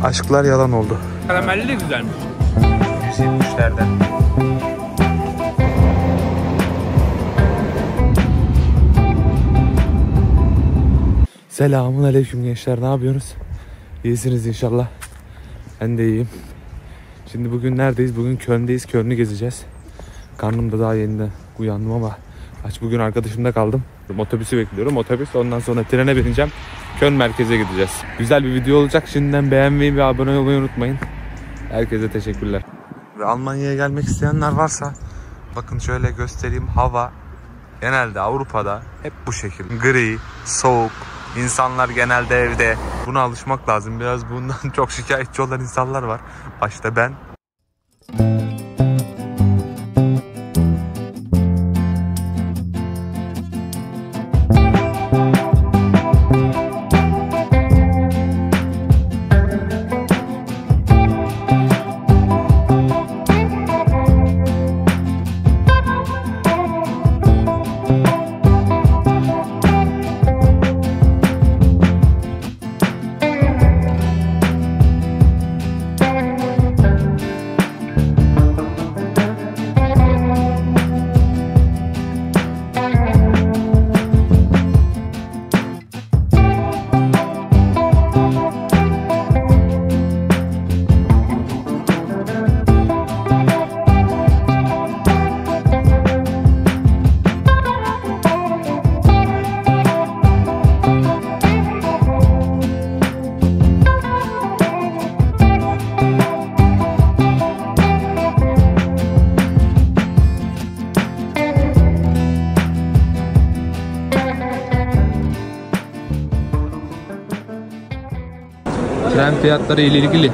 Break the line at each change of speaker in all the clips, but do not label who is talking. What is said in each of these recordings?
Aşklar yalan oldu.
Karamelli de güzelmiş.
170'lerden. Selamun aleyküm gençler, ne yapıyorsunuz? İyisiniz inşallah. Ben de iyiyim. Şimdi bugün neredeyiz? Bugün Köln'deyiz. Köln'ü gezeceğiz. Karnım da daha yeni uyandım ama bugün arkadaşımda kaldım. Otobüsü bekliyorum. Otobüs, ondan sonra trene bineceğim. Köln merkeze gideceğiz. Güzel bir video olacak. Şimdiden beğenmeyi ve abone olmayı unutmayın. Herkese teşekkürler. Ve Almanya'ya gelmek isteyenler varsa bakın şöyle göstereyim. Hava genelde Avrupa'da hep bu şekil. Gri, soğuk. İnsanlar genelde evde. Buna alışmak lazım. Biraz bundan çok şikayetçi olan insanlar var. Başta ben. Tren fiyatları ile ilgili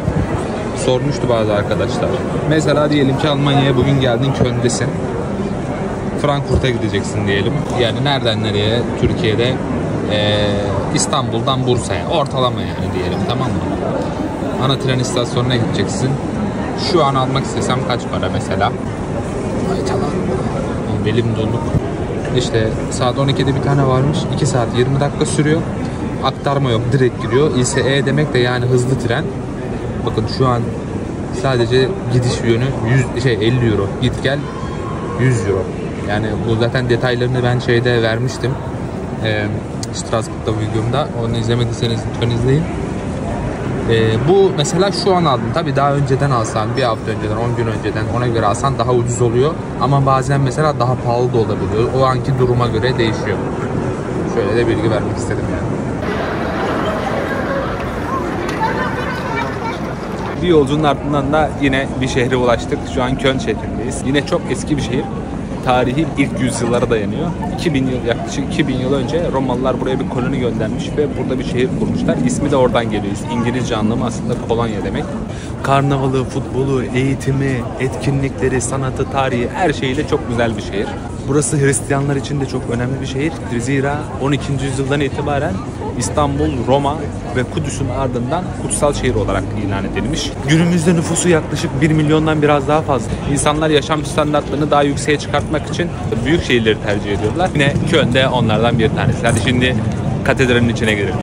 sormuştu bazı arkadaşlar. Mesela diyelim ki Almanya'ya bugün geldin, Köln'desin. Frankfurt'a gideceksin diyelim. Yani nereden nereye? Türkiye'de İstanbul'dan Bursa'ya. Ortalama yani diyelim, tamam mı? Ana tren istasyonuna gideceksin. Şu an almak istesem kaç para mesela? Ay tamam. Belim doluk. İşte saat 12'de bir tane varmış. 2 saat 20 dakika sürüyor. Aktarma yok, direkt giriyor. ICE demek de yani hızlı tren. Bakın şu an sadece gidiş yönü 50 euro. Git gel 100 euro. Yani bu zaten detaylarını ben şeyde vermiştim. Strasbourg'da videomda. Onu izlemediyseniz lütfen izleyin. Bu mesela şu an aldım. Tabii daha önceden alsan, bir hafta önceden, 10 gün önceden ona göre alsan daha ucuz oluyor. Ama bazen mesela daha pahalı da olabiliyor. O anki duruma göre değişiyor. Şöyle de bilgi vermek istedim yani. Bir yolcunun ardından da yine bir şehre ulaştık. Şu an Köln şehrindeyiz. Yine çok eski bir şehir. Tarihi ilk yüzyıllara dayanıyor. Yaklaşık 2000 yıl önce Romalılar buraya bir koloni göndermiş ve burada bir şehir kurmuşlar. İsmi de oradan geliyor. İngilizce anlamı aslında kolonya demek. Karnavalı, futbolu, eğitimi, etkinlikleri, sanatı, tarihi, her şeyiyle çok güzel bir şehir. Burası Hristiyanlar için de çok önemli bir şehir. Zira 12. yüzyıldan itibaren İstanbul, Roma ve Kudüs'ün ardından kutsal şehir olarak ilan edilmiş. Günümüzde nüfusu yaklaşık 1 milyondan biraz daha fazla. İnsanlar yaşam standartlarını daha yükseğe çıkartmak için büyük şehirleri tercih ediyorlar. Yine Köln de onlardan bir tanesi. Hadi şimdi katedralin içine girelim.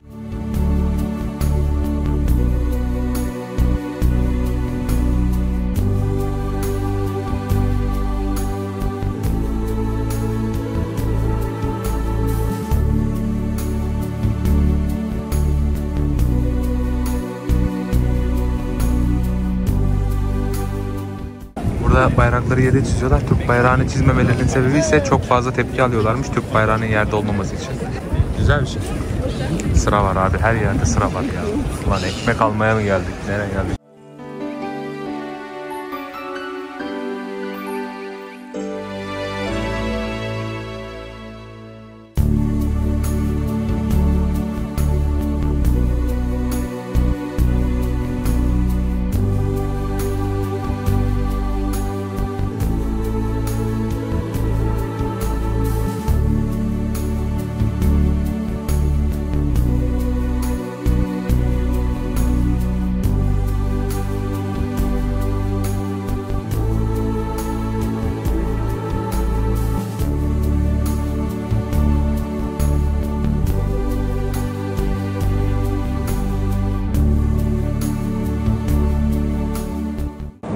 Bayrakları yere çiziyorlar. Türk bayrağını çizmemelerinin sebebi ise çok fazla tepki alıyorlarmış Türk bayrağının yerde olmaması için. Güzel bir şey. Sıra var abi, her yerde sıra var ya. Ulan ekmek almaya mı geldik? Nereye geldik?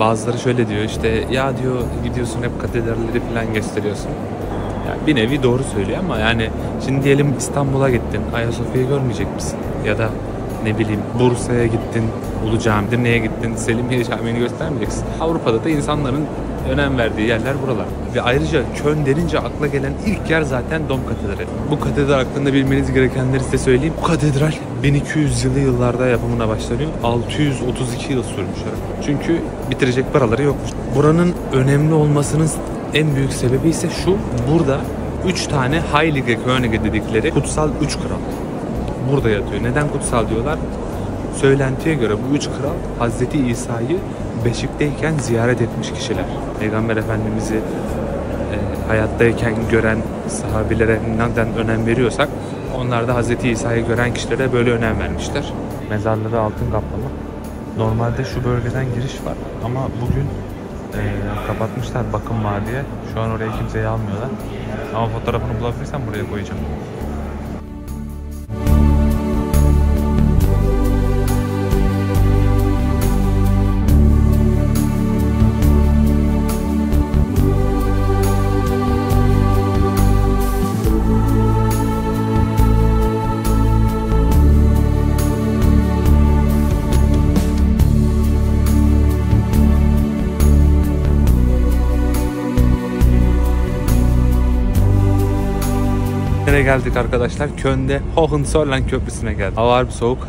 Bazıları şöyle diyor işte, ya diyor gidiyorsun hep katedralleri falan gösteriyorsun. Yani bir nevi doğru söylüyor ama yani şimdi diyelim İstanbul'a gittin, Ayasofya'yı görmeyecek misin? Ya da ne bileyim Bursa'ya gittin, Ulu Cami'dir, neye gittin, Selimiye Camii'ni göstermeyeceksin. Avrupa'da da insanların önem verdiği yerler buralar. Ve ayrıca Köln denince akla gelen ilk yer zaten Dom Katedrali. Bu katedral hakkında bilmeniz gerekenleri size söyleyeyim. Bu katedral 1200'lü yıllarda yapımına başlanıyor. 632 yıl sürmüş. Çünkü bitirecek paraları yokmuş. Buranın önemli olmasının en büyük sebebi ise şu. Burada 3 tane Heilige Könige dedikleri kutsal 3 kral burada yatıyor. Neden kutsal diyorlar? Söylentiye göre bu 3 kral Hazreti İsa'yı beşikteyken ziyaret etmiş kişiler. Peygamber Efendimiz'i hayattayken gören sahabilere neden önem veriyorsak, onlar da Hazreti İsa'yı gören kişilere böyle önem vermişler. Mezarları altın kaplama. Normalde şu bölgeden giriş var ama bugün kapatmışlar bakım var diye. Şu an oraya kimseyi almıyorlar. Ama fotoğrafını bulabilirsem buraya koyacağım. Nereye geldik arkadaşlar? Köln'de Hohenzollern Köprüsü'ne geldik. Hava harbi soğuk.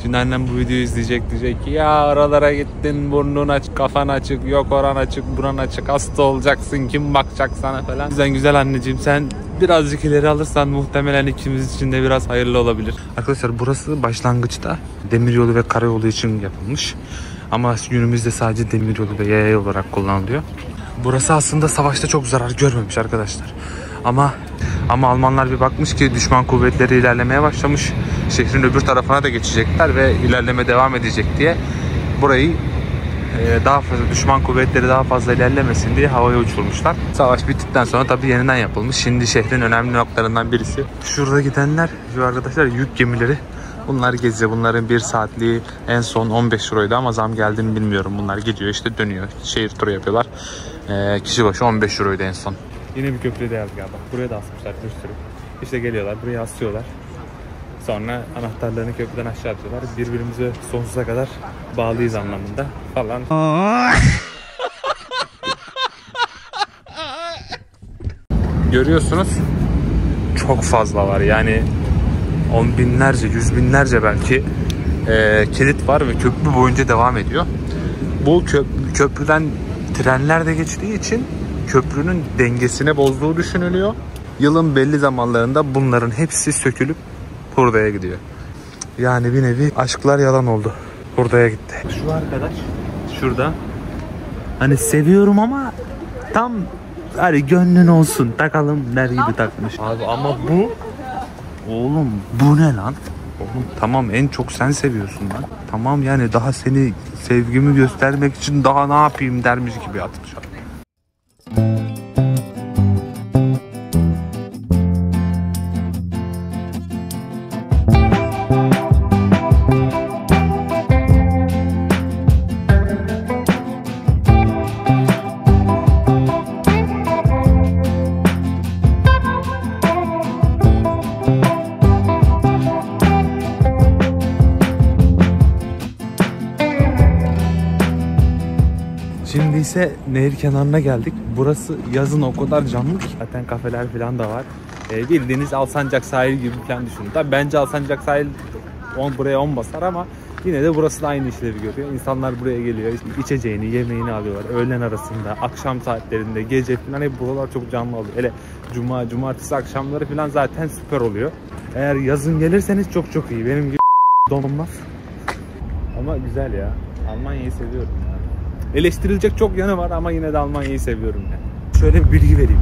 Şimdi annem bu videoyu izleyecek, diyecek ki ya oralara gittin, burnun açık, kafan açık, yok oran açık, buran açık, hasta olacaksın, kim bakacak sana falan. Güzel güzel anneciğim, sen birazcık ileri alırsan muhtemelen ikimiz için de biraz hayırlı olabilir. Arkadaşlar burası başlangıçta demiryolu ve karayolu için yapılmış. Ama günümüzde sadece demiryolu ve yaya olarak kullanılıyor. Burası aslında savaşta çok zarar görmemiş arkadaşlar. Ama Almanlar bir bakmış ki düşman kuvvetleri ilerlemeye başlamış. Şehrin öbür tarafına da geçecekler ve ilerleme devam edecek diye burayı daha fazla düşman kuvvetleri daha fazla ilerlemesin diye havaya uçurmuşlar. Savaş bittikten sonra tabii yeniden yapılmış. Şimdi şehrin önemli noktalarından birisi. Şurada gidenler şu arkadaşlar yük gemileri. Bunlar geziyor. Bunların bir saatliği en son 15 euroydu ama zam geldiğini bilmiyorum. Bunlar gidiyor işte dönüyor. Şehir turu yapıyorlar. Kişi başı 15 euroydu en son. Yine bir köprüde yaz galiba. Buraya da asmışlar bir sürü. İşte geliyorlar buraya asıyorlar. Sonra anahtarlarını köprüden aşağı atıyorlar. Birbirimize sonsuza kadar bağlıyız anlamında falan. Görüyorsunuz çok fazla var yani 10 binlerce, 100 binlerce belki kilit var ve köprü boyunca devam ediyor. Bu köprüden trenler de geçtiği için köprünün dengesini bozduğu düşünülüyor. Yılın belli zamanlarında bunların hepsi sökülüp hurdaya gidiyor. Yani bir nevi aşklar yalan oldu. Hurdaya gitti. Şu arkadaş şurada hani seviyorum ama tam hani gönlün olsun takalım der gibi takmış. Abi ama bu oğlum bu ne lan? Oğlum tamam en çok sen seviyorsun lan. Tamam yani daha seni sevgimi göstermek için daha ne yapayım dermiş gibi atmış abi. Şimdi ise nehir kenarına geldik. Burası yazın o kadar canlı ki. Zaten kafeler falan da var. Bildiğiniz Alsancak sahil gibi falan düşünün. Tabii bence Alsancak sahil buraya 10 basar ama yine de burası da aynı işlevi görüyor. İnsanlar buraya geliyor. İçeceğini, yemeğini alıyorlar. Öğlen arasında, akşam saatlerinde, gece falan hep buralar çok canlı oluyor. Hele cumartesi akşamları falan zaten süper oluyor. Eğer yazın gelirseniz çok iyi. Benim gibi donulmaz. Ama güzel ya. Almanya'yı seviyorum ya. Eleştirilecek çok yanı var ama yine de Almanya'yı seviyorum yani. Şöyle bir bilgi vereyim.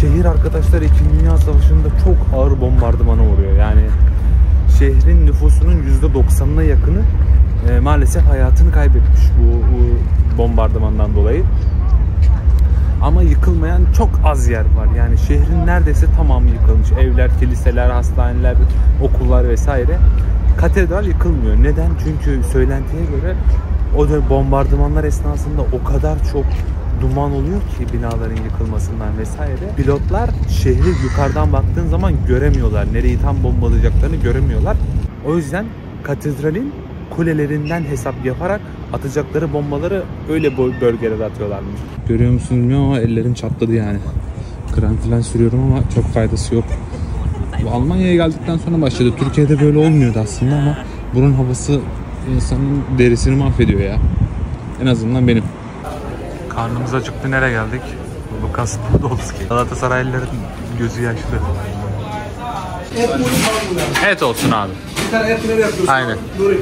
Şehir arkadaşlar 2. Dünya Savaşı'nda çok ağır bombardımana uğruyor. Yani şehrin nüfusunun %90'ına yakını maalesef hayatını kaybetmiş bu bombardımandan dolayı. Ama yıkılmayan çok az yer var. Yani şehrin neredeyse tamamı yıkılmış. Evler, kiliseler, hastaneler, okullar vesaire. Katedral yıkılmıyor. Neden? Çünkü söylentiye göre
O da bombardımanlar esnasında o kadar çok duman oluyor ki binaların yıkılmasından vesaire. Pilotlar şehri yukarıdan baktığın zaman göremiyorlar. Nereyi tam bombalayacaklarını göremiyorlar. O yüzden katedralin kulelerinden hesap yaparak atacakları bombaları öyle bölgelere atıyorlarmış. Görüyor musunuz bilmiyorum ama ellerim çatladı yani. Krem falan sürüyorum ama çok faydası yok. Almanya'ya geldikten sonra başladı. Türkiye'de böyle olmuyordu aslında ama buranın havası insanın derisini mahvediyor ya. En azından benim. Karnımız acıktı. Nereye geldik? Lukas Podolski. Galatasaraylıların gözü yaşlı. Et olsun abi.
Bir tane et nereye yapıyorsun?
Aynen.
Nuri.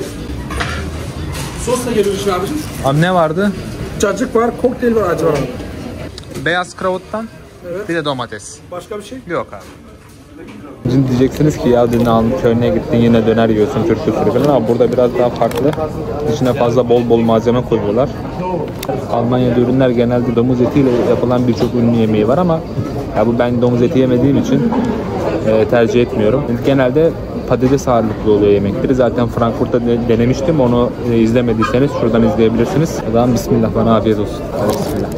Sosla geliyor için abicim.
Abi ne vardı?
Cacık var, kokteyl var, acı var abi.
Beyaz kravuttan,
Evet.
bir de domates.
Başka bir şey?
Yok abi. Şimdi diyeceksiniz ki ya dün Köln'e gittin yine döner yiyorsun Türk usulü falan ama burada biraz daha farklı. İçine fazla bol malzeme koyuyorlar. Almanya'da ürünler genelde domuz etiyle yapılan birçok ünlü yemeği var ama ya bu ben domuz eti yemediğim için tercih etmiyorum. Genelde patates ağırlıklı oluyor yemekleri. Zaten Frankfurt'ta denemiştim. Onu izlemediyseniz şuradan izleyebilirsiniz. O zaman bismillah, bana afiyet olsun. Hadi bismillah.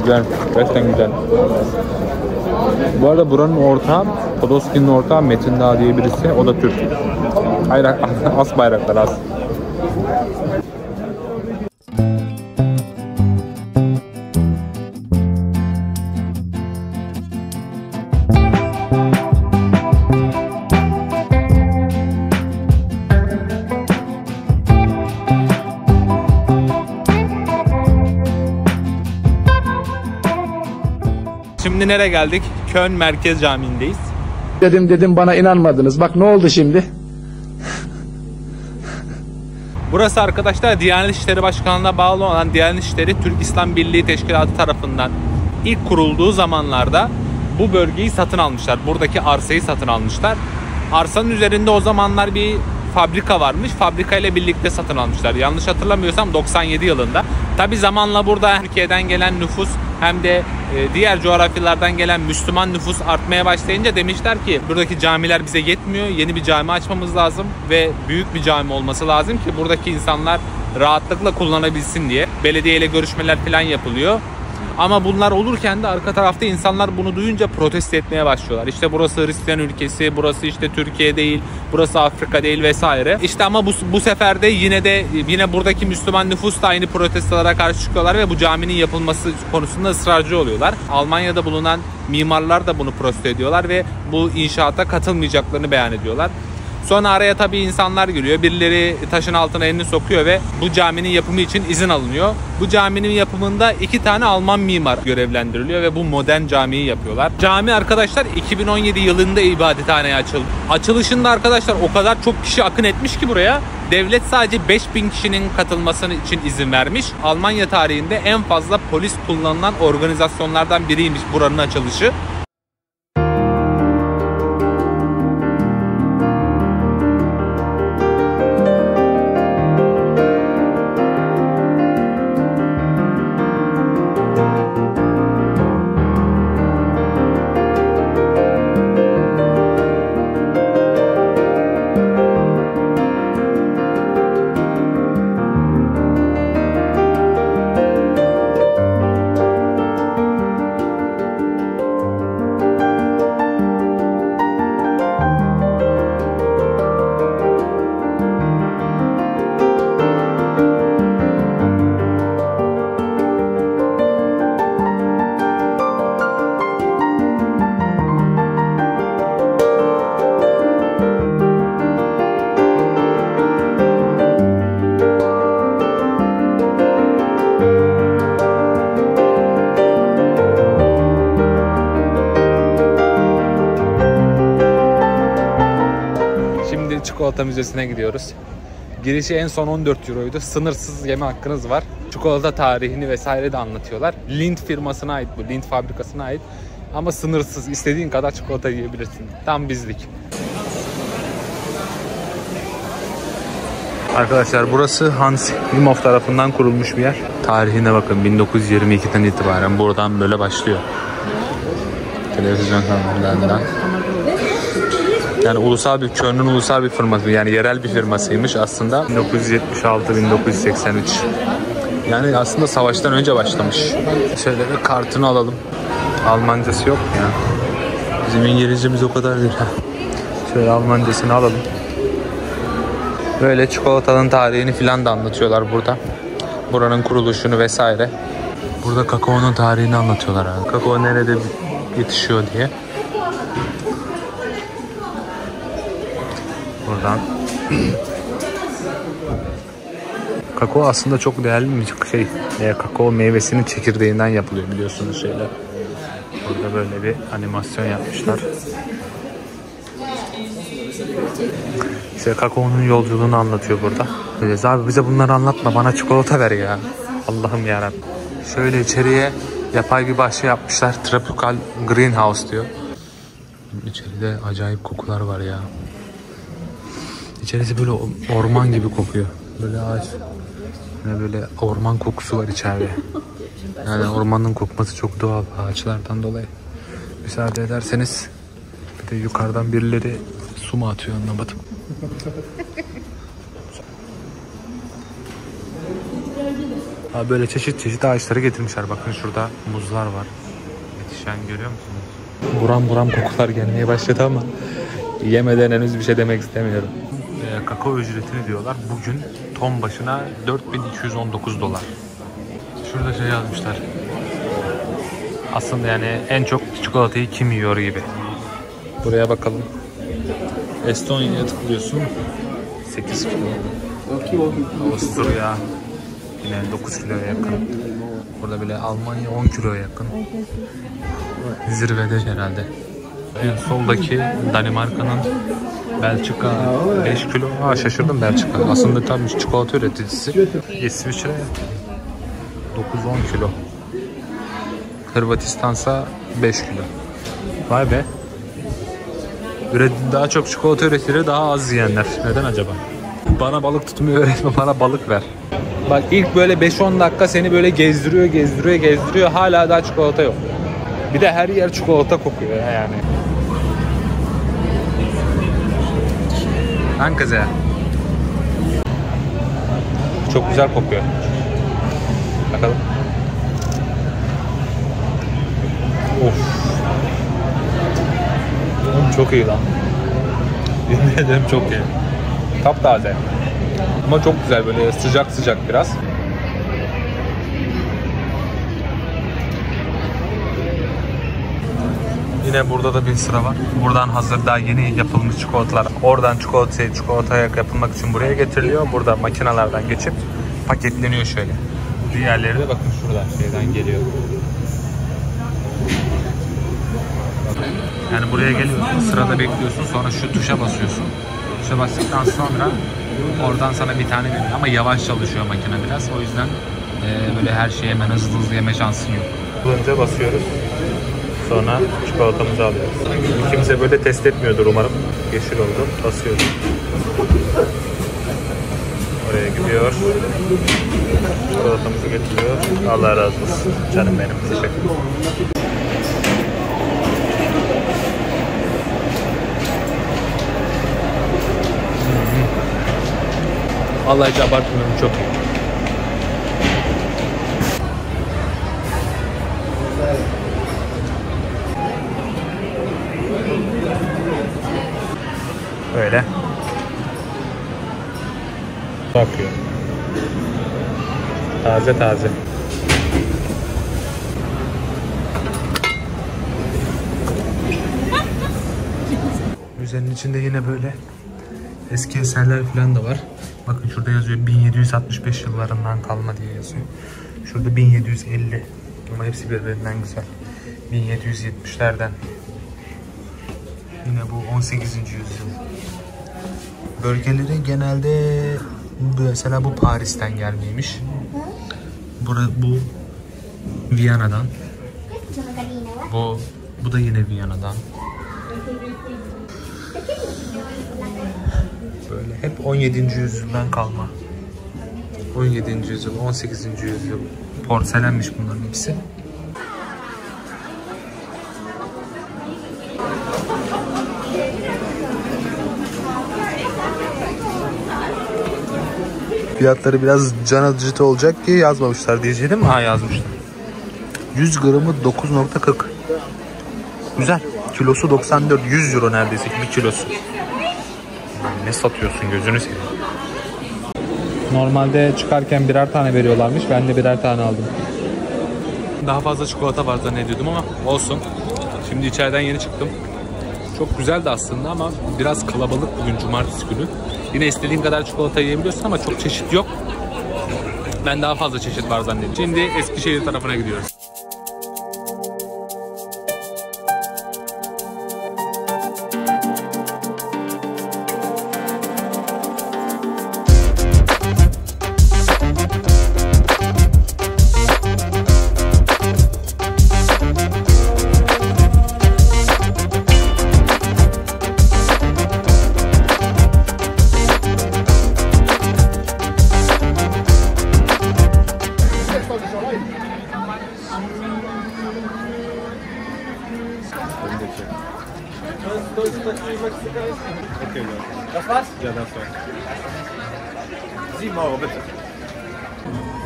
Güzel. Gerçekten güzel. Bu arada buranın ortağı, Podolski'nin ortağı Metin Dağ diye birisi. O da Türk. Hayır, as bayraklar as. Şimdi nereye geldik? Köln Merkez Camii'ndeyiz.
Dedim bana inanmadınız. Bak ne oldu şimdi?
Burası arkadaşlar Diyanet İşleri Başkanlığı'na bağlı olan Diyanet İşleri Türk İslam Birliği Teşkilatı tarafından ilk kurulduğu zamanlarda bu bölgeyi satın almışlar. Buradaki arsayı satın almışlar. Arsanın üzerinde o zamanlar bir fabrika varmış. Fabrika ile birlikte satın almışlar. Yanlış hatırlamıyorsam 97 yılında. Tabi zamanla burada Türkiye'den gelen nüfus hem de diğer coğrafyalardan gelen Müslüman nüfus artmaya başlayınca demişler ki buradaki camiler bize yetmiyor. Yeni bir cami açmamız lazım ve büyük bir cami olması lazım ki buradaki insanlar rahatlıkla kullanabilsin diye. Belediye ile görüşmeler falan yapılıyor. Ama bunlar olurken de arka tarafta insanlar bunu duyunca protesto etmeye başlıyorlar. İşte burası Hristiyan ülkesi, burası işte Türkiye değil, burası Afrika değil vesaire. İşte ama bu sefer de yine buradaki Müslüman nüfus da aynı protestolara karşı çıkıyorlar ve bu caminin yapılması konusunda ısrarcı oluyorlar. Almanya'da bulunan mimarlar da bunu protesto ediyorlar ve bu inşaata katılmayacaklarını beyan ediyorlar. Sonra araya tabii insanlar giriyor. Birileri taşın altına elini sokuyor ve bu caminin yapımı için izin alınıyor. Bu caminin yapımında 2 tane Alman mimar görevlendiriliyor ve bu modern camiyi yapıyorlar. Cami arkadaşlar 2017 yılında ibadethaneye açıldı. Açılışında arkadaşlar o kadar çok kişi akın etmiş ki buraya. Devlet sadece 5000 kişinin katılmasını için izin vermiş. Almanya tarihinde en fazla polis kullanılan organizasyonlardan biriymiş buranın açılışı. Çikolata Müzesi'ne gidiyoruz. Girişi en son 14 euroydu. Sınırsız yeme hakkınız var. Çikolata tarihini vesaire de anlatıyorlar. Lindt firmasına ait bu. Lindt fabrikasına ait. Ama sınırsız. İstediğin kadar çikolata yiyebilirsin. Tam bizlik. Arkadaşlar burası Hans Imhoff tarafından kurulmuş bir yer. Tarihine bakın, 1922'den itibaren buradan böyle başlıyor. televizyon kanallarından. Yani ulusal bir, Köln'ün ulusal bir firması, yani yerel bir firmasıymış aslında. 1976-1983. Yani aslında savaştan önce başlamış. Şöyle bir kartını alalım. Almancası yok ya. Bizim İngilizcemiz o kadar değil. Şöyle Almancasını alalım. Böyle çikolatanın tarihini filan da anlatıyorlar burada. Buranın kuruluşunu vesaire. Burada kakaonun tarihini anlatıyorlar abi. Kakao nerede yetişiyor diye. Buradan. Kakao aslında çok değerli bir şey. Kakao meyvesinin çekirdeğinden yapılıyor biliyorsunuz şeyler. Burada böyle bir animasyon yapmışlar. İşte kakaonun yolculuğunu anlatıyor burada. Abi bize bunları anlatma, bana çikolata ver ya. Allah'ım yarabbim. Şöyle içeriye yapay bir bahçe yapmışlar. Tropical Greenhouse diyor. İçeride acayip kokular var ya. İçerisi böyle orman gibi kokuyor. Böyle ağaç. Yani böyle orman kokusu var içeride. Yani ormanın kokması çok doğal ağaçlardan dolayı. Müsaade ederseniz bir de yukarıdan birileri su mu atıyor anlamadım. Abi böyle çeşit çeşit ağaçları getirmişler. Bakın şurada muzlar var. Yetişen görüyor musunuz? Buram buram kokular gelmeye başladı ama yemeden henüz bir şey demek istemiyorum. Kakao ücretini diyorlar. Bugün ton başına $4.219. Şurada şey yazmışlar. Aslında yani en çok çikolatayı kim yiyor gibi. Buraya bakalım. Estonya'ya tıklıyorsun. 8 kilo. Avusturya yine 9 kiloya yakın. Burada bile Almanya 10 kiloya yakın. Zirvede herhalde. En soldaki Danimarka'nın Belçika 5 kilo. Şaşırdım Belçika. Aslında tam çikolata üreticisi. İsviçre 9-10 kilo. Hırvatistan'sa 5 kilo. Vay be. Daha çok çikolata üretileri, daha az yiyenler. Neden acaba? Bana balık tutmayı öğretme, bana balık ver. Bak ilk böyle 5-10 dakika seni böyle gezdiriyor. Hala daha çikolata yok. Bir de her yer çikolata kokuyor yani. Danke. Çok güzel kokuyor. Bakalım. Of. Çok iyi lan. Yemin ederim çok iyi. Taptaze. Ama çok güzel, böyle sıcak sıcak biraz. Yine burada da bir sıra var. Buradan hazır daha yeni yapılmış çikolatalar. Oradan çikolataya yapılmak için buraya getiriliyor. Burada makinelerden geçip paketleniyor şöyle. Diğerleri de bakın şurada şeyden geliyor. Yani buraya geliyorsun, sırada bekliyorsun, sonra şu tuşa basıyorsun. Tuşa bastıktan sonra oradan sana bir tane veriyor ama yavaş çalışıyor makine biraz. O yüzden böyle her şeyi hemen hızlı yeme şansın yok. Önce basıyoruz. Sonra çikolatamızı alıyoruz. Kimse böyle test etmiyordur umarım. Yeşil oldu. Basıyoruz. Oraya gidiyor. Çikolatamızı getiriyor. Allah razı olsun. Canım benim. Teşekkür ederim. Vallahi hiç abartmıyorum, çok iyi. Böyle. Bakıyor. Taze taze. Müzenin içinde yine böyle eski eserler falan da var. Bakın şurada yazıyor 1765 yıllarından kalma diye yazıyor. Şurada 1750. Ama hepsi birbirinden güzel. 1770'lerden. Yine bu 18. yüzyıl. Bölgeleri genelde mesela bu Paris'ten gelmeymiş. Bu Viyana'dan. Bu da yine Viyana'dan. Böyle hep 17. yüzyıldan kalma. 17. yüzyıl, 18. yüzyıl. Porselenmiş bunların hepsi.
Fiyatları biraz can acıtı olacak ki yazmamışlar diyeceğim. Ha, yazmışlar. 100 gramı 9.40. Güzel. Kilosu 94. 100 euro neredeyse bir kilosu. Ne satıyorsun, gözünü seveyim. Normalde çıkarken birer tane veriyorlarmış. Ben de birer tane aldım. Daha fazla çikolata var zannediyordum ama olsun. Şimdi içeriden yeni çıktım. Çok güzeldi aslında ama biraz kalabalık bugün cumartesi günü. Yine istediğin kadar çikolata yiyebiliyorsun ama çok çeşit yok. Ben daha fazla çeşit var zannediyorum. Şimdi Eskişehir tarafına gidiyoruz.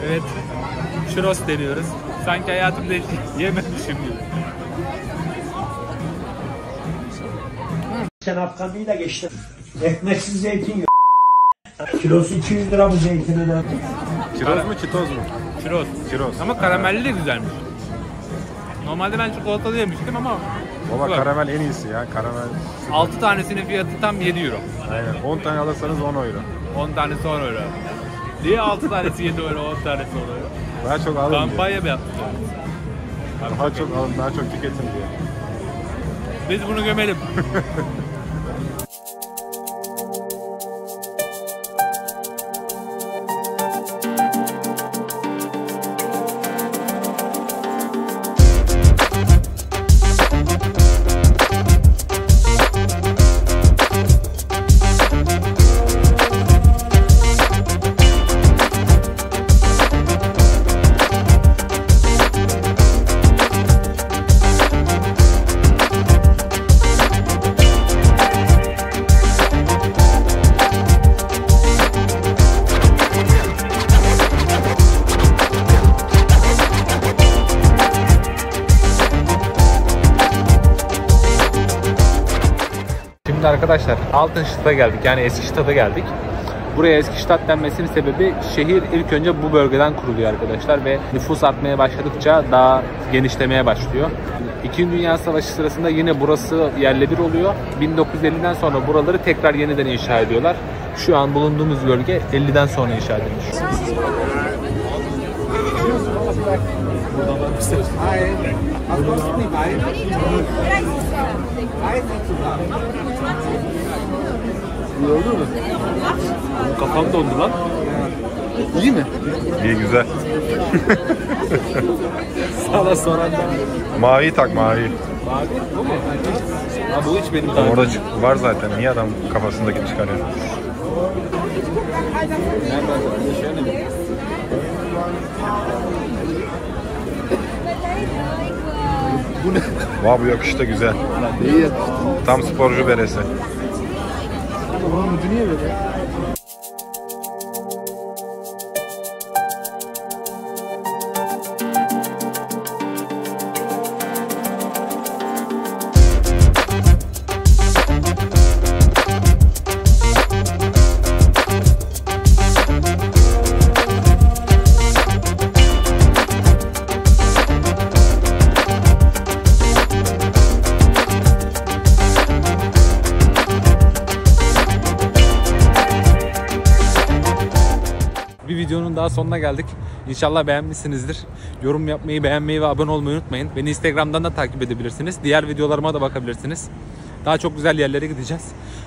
Evet, churros deniyoruz. Sanki hayatımda hiç yememişim gibi.
Sen Afganlı'yı da geçtin. Ekmeksiz zeytin yok. Kilosu 200 lira bu zeytinin.
Kiroz mu çitoz mu?
Churros.
Churros.
Ama karamelli de güzelmiş. Normalde ben çikolatalı yemiştim ama
Baba
bak,
karamel en iyisi ya. Karamel.
6 tanesinin fiyatı tam 7 euro.
Aynen. 10 tane alırsanız 10 euro.
10 tanesi 10 euro. Niye 6 tanesi 7 euro, 10 tanesi 10 euro?
Daha çok alın diye.
Kampanya mı yaptılar?
Daha çok alın, daha çok tüketin diye.
Biz bunu gömelim. Şimdi arkadaşlar Altınşehir'e geldik, yani Eskişehir'e geldik. Buraya Eskişehir denmesinin sebebi şehir ilk önce bu bölgeden kuruluyor arkadaşlar ve nüfus artmaya başladıkça daha genişlemeye başlıyor. İkinci Dünya Savaşı sırasında yine burası yerle bir oluyor. 1950'den sonra buraları tekrar yeniden inşa ediyorlar. Şu an bulunduğumuz bölge 50'den sonra inşa edilmiş. Kafam dondu lan. İyi mi?
İyi, güzel.
Sana soran da.
Mavi tak, mavi.
Mavi bu mu? Ha, bu hiç benim daha
Orada var zaten. Niye adam kafasındaki çıkarıyor?
Bu ne?
Vay, bu yakış da güzel.
İyi yakıştı.
Tam sporcu beresi.
Bunun ucu niye böyle? Bir videonun daha sonuna geldik. İnşallah beğenmişsinizdir. Yorum yapmayı, beğenmeyi ve abone olmayı unutmayın. Beni Instagram'dan da takip edebilirsiniz. Diğer videolarıma da bakabilirsiniz. Daha çok güzel yerlere gideceğiz.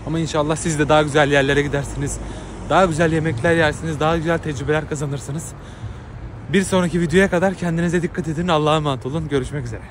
Ama inşallah siz de daha güzel yerlere gidersiniz. Daha güzel yemekler yersiniz. Daha güzel tecrübeler kazanırsınız. Bir sonraki videoya kadar kendinize dikkat edin. Allah'a emanet olun. Görüşmek üzere.